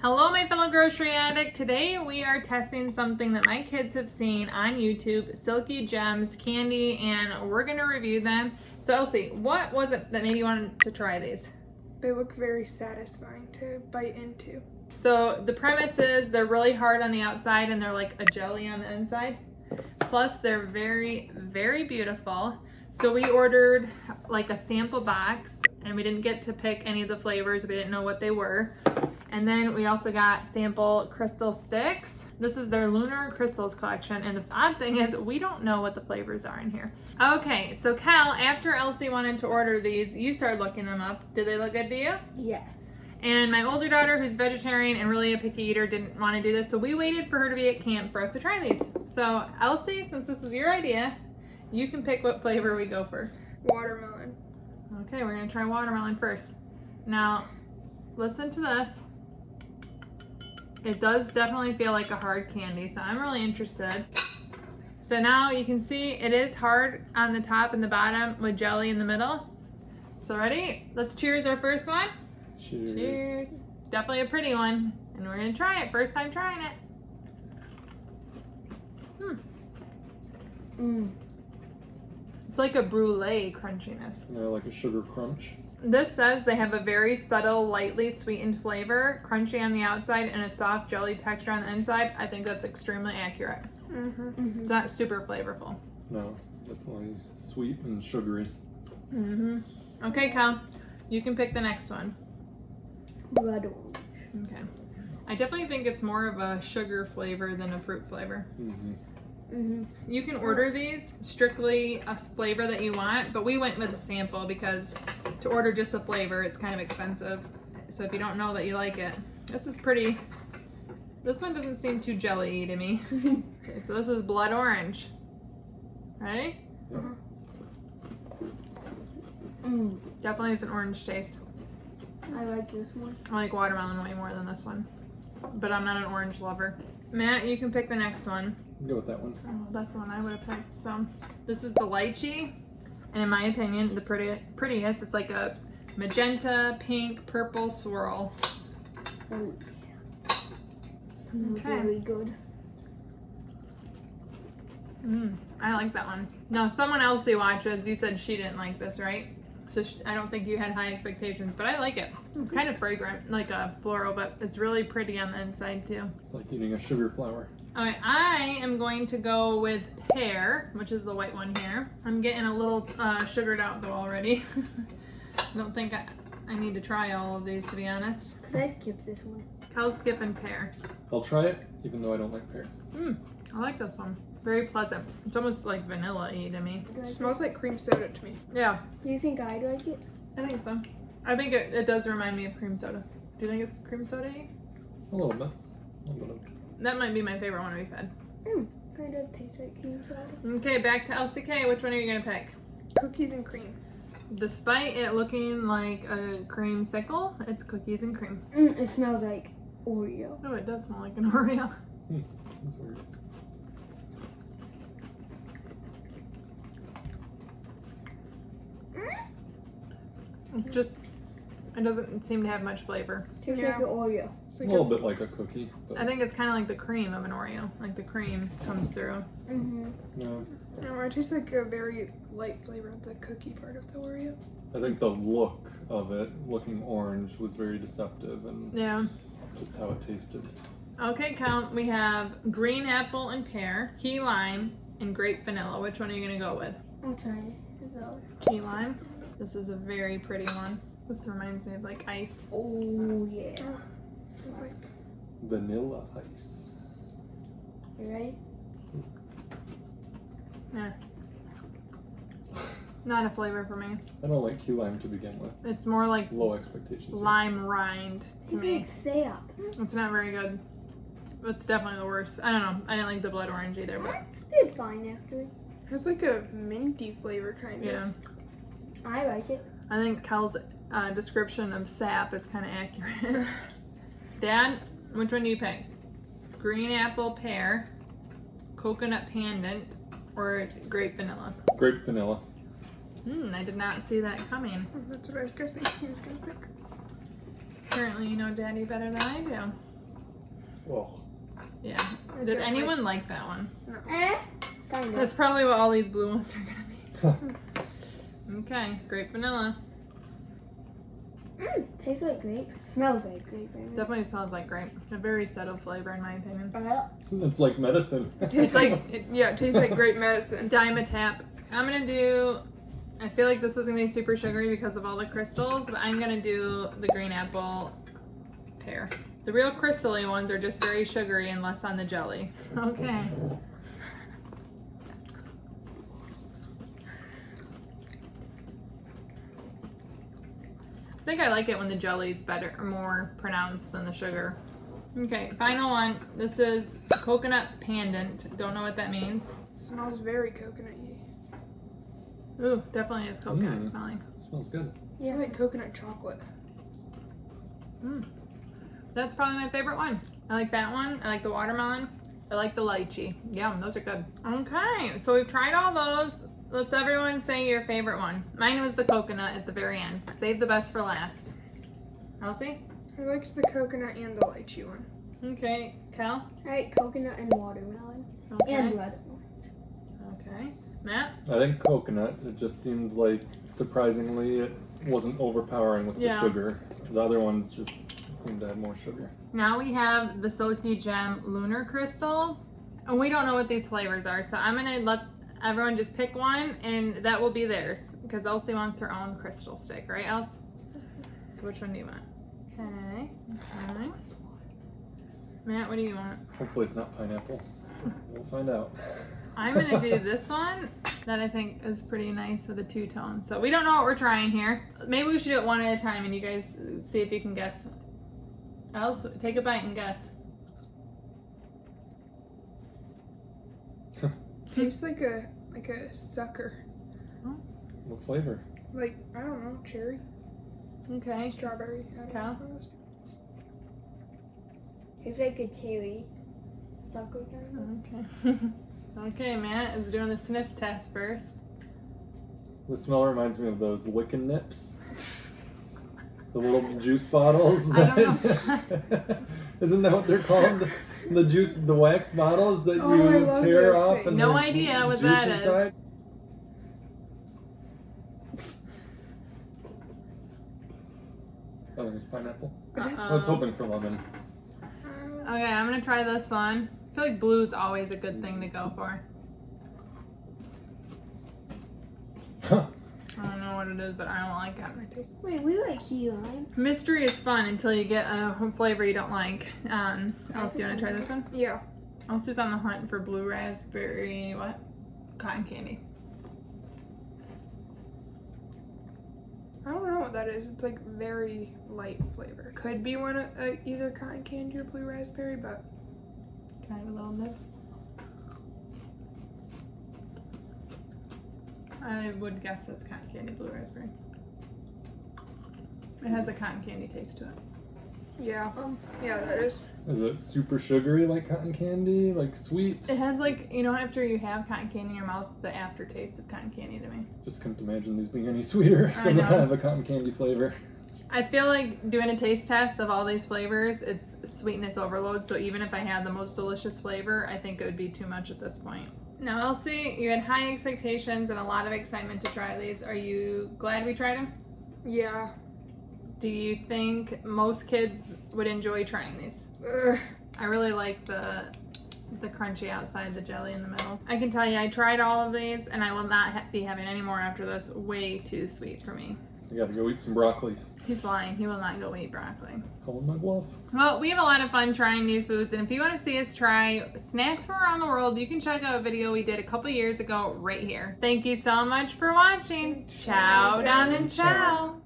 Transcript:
Hello, my fellow grocery addict. Today we are testing something that my kids have seen on YouTube, Silky Gems Candy, and we're going to review them. So Elsie, what was it that made you want to try these? They look very satisfying to bite into. So the premise is they're really hard on the outside and they're like a jelly on the inside. Plus they're very, very beautiful. So we ordered like a sample box and we didn't get to pick any of the flavors. We didn't know what they were. And then we also got sample crystal sticks. This is their Lunar Crystals collection. And the odd thing is we don't know what the flavors are in here. Okay, so Cal, after Elsie wanted to order these, you started looking them up. Did they look good to you? Yes. And my older daughter, who's vegetarian and really a picky eater, didn't want to do this. So we waited for her to be at camp for us to try these. So Elsie, since this is your idea, you can pick what flavor we go for. Watermelon. Okay, we're gonna try watermelon first. Now, listen to this. It does definitely feel like a hard candy, so I'm really interested. So now you can see it is hard on the top and the bottom with jelly in the middle. So ready? Let's cheers our first one. Cheers. Cheers. Definitely a pretty one. And we're gonna try it. First time trying it. It's like a brulee crunchiness. Yeah, like a sugar crunch. This says they have a very subtle, lightly sweetened flavor, crunchy on the outside and a soft jelly texture on the inside. I think that's extremely accurate. It's not super flavorful. No, definitely sweet and sugary. Okay, Cal, you can pick the next one. Blood orange. Okay. I definitely think it's more of a sugar flavor than a fruit flavor. You can order these strictly a flavor that you want, but we went with a sample because to order just a flavor, it's kind of expensive. So if you don't know that you like it, this is pretty. This one doesn't seem too jelly-y to me. Okay, so this is blood orange. Ready? Definitely has an orange taste. I like this one. I like watermelon way more than this one, but I'm not an orange lover. Matt, you can pick the next one. Go with that one. Oh, that's the one I would have picked. So this is the lychee, and in my opinion, the prettiest. It's like a magenta, pink, purple swirl. Oh, yeah. Smells really good. I like that one. Now, someone else who watches, you said she didn't like this, right? So I don't think you had high expectations, but I like it. It's kind of fragrant, like a floral, but it's really pretty on the inside too. It's like eating a sugar flower. All right, I am going to go with pear, which is the white one here. I'm getting a little sugared out though already. I don't think I need to try all of these, to be honest. Could I skip this one? Cal's skipping pear. I'll try it, even though I don't like pear. I like this one. Very pleasant. It's almost like vanilla-y to me. It smells like cream soda to me. Yeah, Do you think I'd like it? I think so. I think it does remind me of cream soda. Do you think it's cream soda-y? A little bit. A little bit. That might be my favorite one we've had. Kind of tastes like cream soda. Okay, back to LCK. Which one are you gonna pick? Cookies and cream. Despite it looking like a creamsicle, it's cookies and cream. It smells like Oreo. Oh, it does smell like an Oreo. That's weird. It's just, it doesn't seem to have much flavor. Tastes like an Oreo. It's a little bit like a cookie. But I think it's kind of like the cream of an Oreo. Like the cream comes through. no, No, it tastes like a very light flavor of the cookie part of the Oreo. I think the look of it, looking orange, was very deceptive and Yeah. just how it tasted. Okay, Count, we have green apple and pear, key lime, and grape vanilla. Which one are you going to go with? I'll try it. Key lime. This is a very pretty one. This reminds me of like ice. Oh, yeah. Smells like... Vanilla ice. You ready? Yeah. Not a flavor for me. I don't like key lime to begin with. It's more like Low expectations. lime rind to It's me. like sap. It's not very good. It's definitely the worst. I don't know. I didn't like the blood orange either, but Did fine after. It has like a minty flavor kind of. yeah. I like it. I think Kel's description of sap is kind of accurate. Dad, which one do you pick? Green apple pear, coconut pendant, or grape vanilla? Grape vanilla. I did not see that coming. That's what I was guessing he was gonna pick. Apparently you know Daddy better than I do. Oh, Yeah. Did anyone like that one? Kind That's probably what all these blue ones are gonna be. Okay, grape vanilla. Tastes like grape. Smells like grape. Definitely smells like grape. A very subtle flavor in my opinion. it's like medicine. Tastes like it tastes like great medicine. Dimetap. I'm gonna do, I feel like this is gonna be super sugary because of all the crystals, but I'm gonna do the green apple pear. The real crystally ones are just very sugary and less on the jelly. Okay. I think I like it when the jelly's better or more pronounced than the sugar. Okay, final one. This is coconut pendant. Don't know what that means. Smells very coconutty. Ooh, definitely is coconut smelling. Smells good. Yeah, I like coconut chocolate. That's probably my favorite one. I like that one. I like the watermelon. I like the lychee. Yum, those are good. Okay, so we've tried all those. Let's everyone say your favorite one. Mine was the coconut at the very end. Save the best for last. Elsie? I liked the coconut and the lychee one. Okay, Cal? I like coconut and watermelon. Okay. And blood. Okay. Matt? I think coconut. It just seemed like surprisingly it wasn't overpowering with the sugar. The other ones just seemed to have more sugar. Now we have the Silky Gem Lunar Crystals. And we don't know what these flavors are, so I'm gonna let everyone just pick one and that will be theirs. Because Elsie wants her own crystal stick, right, Elsie? So which one do you want? Okay. Okay. Matt, what do you want? Hopefully it's not pineapple. We'll find out. I'm gonna do this one that I think is pretty nice with a two-tone. So we don't know what we're trying here. Maybe we should do it one at a time and you guys see if you can guess. Else, take a bite and guess. Tastes like a sucker. What flavor? Like, I don't know, cherry, Okay. strawberry. I don't Cal? know. Tastes like a cherry. Sucker kind of. Okay. Okay, Matt is doing the sniff test first. The smell reminds me of those lickin' nips. The little juice bottles. I don't know. Isn't that what they're called? The wax bottles that Oh, I you love tear those off things. and No there's idea what juice that is. inside? I think it's pineapple. I was hoping for lemon. Okay, I'm gonna try this one. I feel like blue is always a good thing to go for. I don't know what it is, but I don't like it. Wait, we like key lime. Mystery is fun until you get a flavor you don't like. Elsie, you wanna try this one? Yeah. Elsie's on the hunt for blue raspberry, what? Cotton candy. I don't know what that is. It's like very light flavor. Could be one of either cotton candy or blue raspberry, but Try it a little bit. I would guess that's cotton candy, blue raspberry. It has a cotton candy taste to it. yeah, that is. Is it super sugary like cotton candy? Like sweet? It has like, you know, after you have cotton candy in your mouth, the aftertaste of cotton candy to me. Just couldn't imagine these being any sweeter. I So know. they have a cotton candy flavor. I feel like doing a taste test of all these flavors, it's sweetness overload. So even if I had the most delicious flavor, I think it would be too much at this point. Now, Elsie, you had high expectations and a lot of excitement to try these. Are you glad we tried them? Yeah. Do you think most kids would enjoy trying these? I really like the crunchy outside, the jelly in the middle. I can tell you, I tried all of these and I will not be having any more after this. Way too sweet for me. I gotta go eat some broccoli. He's lying. He will not go eat broccoli. Calling my bluff. Well, we have a lot of fun trying new foods, and if you want to see us try snacks from around the world, you can check out a video we did a couple years ago right here. Thank you so much for watching. Ciao down and ciao.